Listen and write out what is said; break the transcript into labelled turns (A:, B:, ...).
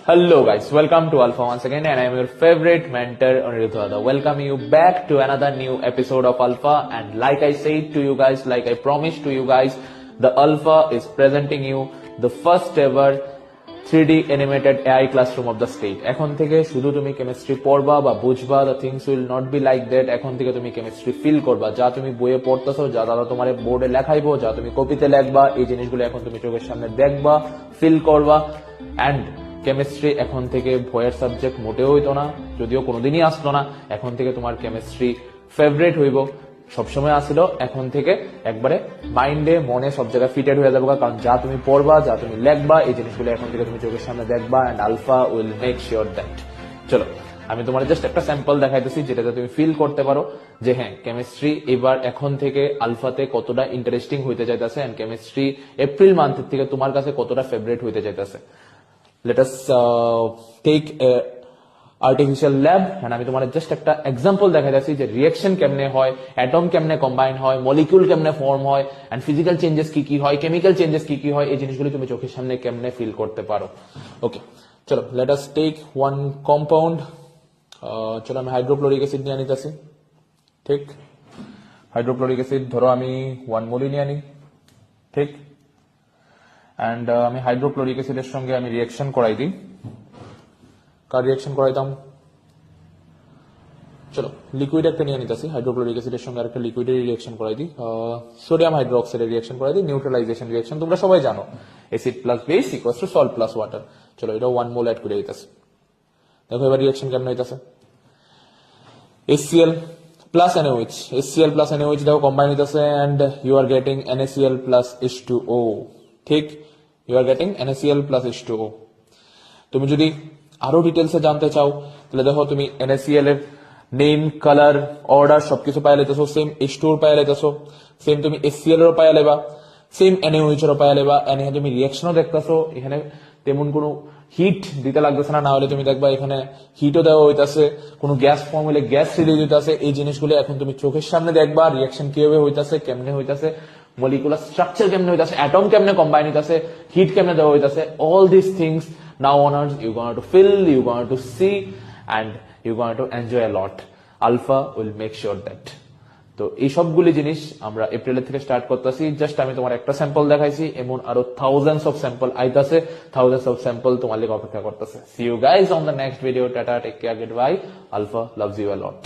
A: Hello guys, welcome to Alpha once again, and I am your favorite mentor Aniruddha. Welcome you back to another new episode of Alpha. And like I said to you guys, like I promised to you guys, the Alpha is presenting you the first ever 3D animated AI classroom of the state. এখন থেকে শুধু তুমি chemistry পড়বা বা বুঝবা, the things will not be like that. এখন থেকে তুমি কেমিস্ট্রি ফিল করবা, যা তুমি বইয়ে পড়তেছো, যা দাদা তোমার বোর্ডে লেখাইবো, যা তুমি কপিতে লিখবা, এই জিনিসগুলো এখন তুমি চোখের সামনে দেখবা, ফিল করবা। এন্ড কেমিস্ট্রি এখন থেকে ভয়ের সাবজেক্ট মোটেও হইতো না, যদিও কোনোদিনই আসতো না। এখন থেকে তোমার কেমিস্ট্রি ফেভারিট হইব, সবসময় আসিল। এখন থেকে একবারে মাইন্ডে মনে সব জায়গায় ফিটেড হয়ে যাবে, কারণ যা তুমি পড়বা, যা তুমি লেখবা, এই জিনিসগুলো এখন থেকে তুমি চোখের সামনে দেখবা। And alpha will make sure that. চলো আমি তোমার জাস্ট একটা স্যাম্পল দেখাইতেছি, যেটাতে তুমি ফিল করতে পারো যে হ্যাঁ, কেমিস্ট্রি এবার এখন থেকে আলফাতে কতটা ইন্টারেস্টিং হইতে চাইতেছে, এন্ড কেমিস্ট্রি এপ্রিল মান্থের থেকে তোমার কাছে কতটা ফেভারিট হইতে চাইতেছে। Let us take a artificial lab, and আমি তোমার জাস্ট একটা এক্সাম্পল দেখাইতেছি যে রিঅ্যাকশন কেমনে হয়, অ্যাটম কেমনে কম্বাইন হয়, মলিকিউল কেমনে ফর্ম হয়, এন্ড ফিজিক্যাল চেঞ্জেস কি কি হয়, কেমিক্যাল চেঞ্জেস কি কি হয়, এই জিনিসগুলো তুমি চোখের সামনে কেমনে ফিল করতে পারো। ওকে চলো, let us take one compound. চলো আমি হাইড্রোক্লোরিক অ্যাসিড নিয়ে নিতেছি। ঠিক, হাইড্রোক্লোরিক অ্যাসিড ধরো আমি 1 মোল নিয়ে আনি। ঠিক, এন্ড আমি হাইড্রোক্লোরিক অ্যাসিডের সঙ্গে আমি রিঅ্যাকশন করাই দিই। কার রিঅ্যাকশন করাইতাম? চলো লিকুইড একটা নিয়ে নিতেছি, হাইড্রোক্লোরিক অ্যাসিডের সঙ্গে আরেকটা লিকুইডের রিঅ্যাকশন করাই দিই। সোডিয়াম হাইড্রোক্সাইডের রিঅ্যাকশন করাই দিই। নিউট্রালাইজেশন রিঅ্যাকশন তোমরা সবাই জানো, acid plus base equals to salt plus water. চলো এটা 1 মোল অ্যাড করে দিতেছে। দেখো এবার রিঅ্যাকশন কেমন হইতাছে। HCl plus NaOH, HCl plus NaOH দেখো কম্বাইন হইতাছে, and you are getting NaCl plus H2O। ঠিক, you are getting NaCl plus H2O। তুমি যদি আরো ডিটেলসে জানতে চাও, তাহলে দেখো তুমি NaCl এর নেম, কালার, অর্ডার সবকিছু পাইয়া লেতেছো, সেম H2O পাইয়া লেতেছো, সেম তুমি HCl এরও পাইয়া লেবা, সেম NaOH এরও পাইয়া লেবা। এখানে তুমি রিঅ্যাকশনও দেখতেছো, এখানে তেমন কোনো হিট দিতে লাগতেছে না, হলে তুমি দেখবা এখানে হিটও দেওয়া হইতাছে, কোনো গ্যাস ফর্ম হলে গ্যাস রিলিজ হইতাছে। এই জিনিসগুলো এখন তুমি চোখের সামনে দেখবা, রিঅ্যাকশন কিভাবে হইতাছে, কেমনে হইতাছে, মলিকুলার স্ট্রাকচার কেমনে হইতাছে, অ্যাটম কেমনে কম্বাইন হইতাছে, হিট কেমনে দেওয়া হইতাছে। All this things now onwards you going to feel, you going to see, and you going to enjoy a lot. Alpha will make sure that. তো এই সবগুলি জিনিস আমরা এপ্রিলের থেকে স্টার্ট করতেছি। জাস্ট আমি তোমার একটা স্যাম্পল দেখাইছি, এমন আরো থাউজেন্ডস অফ স্যাম্পল আইতাছে, থাউজেন্ডস অফ স্যাম্পল তোমার লেগে অপেক্ষা করতেছে। See you guys on the next video. Tata, take care, goodbye. Alpha loves you a lot.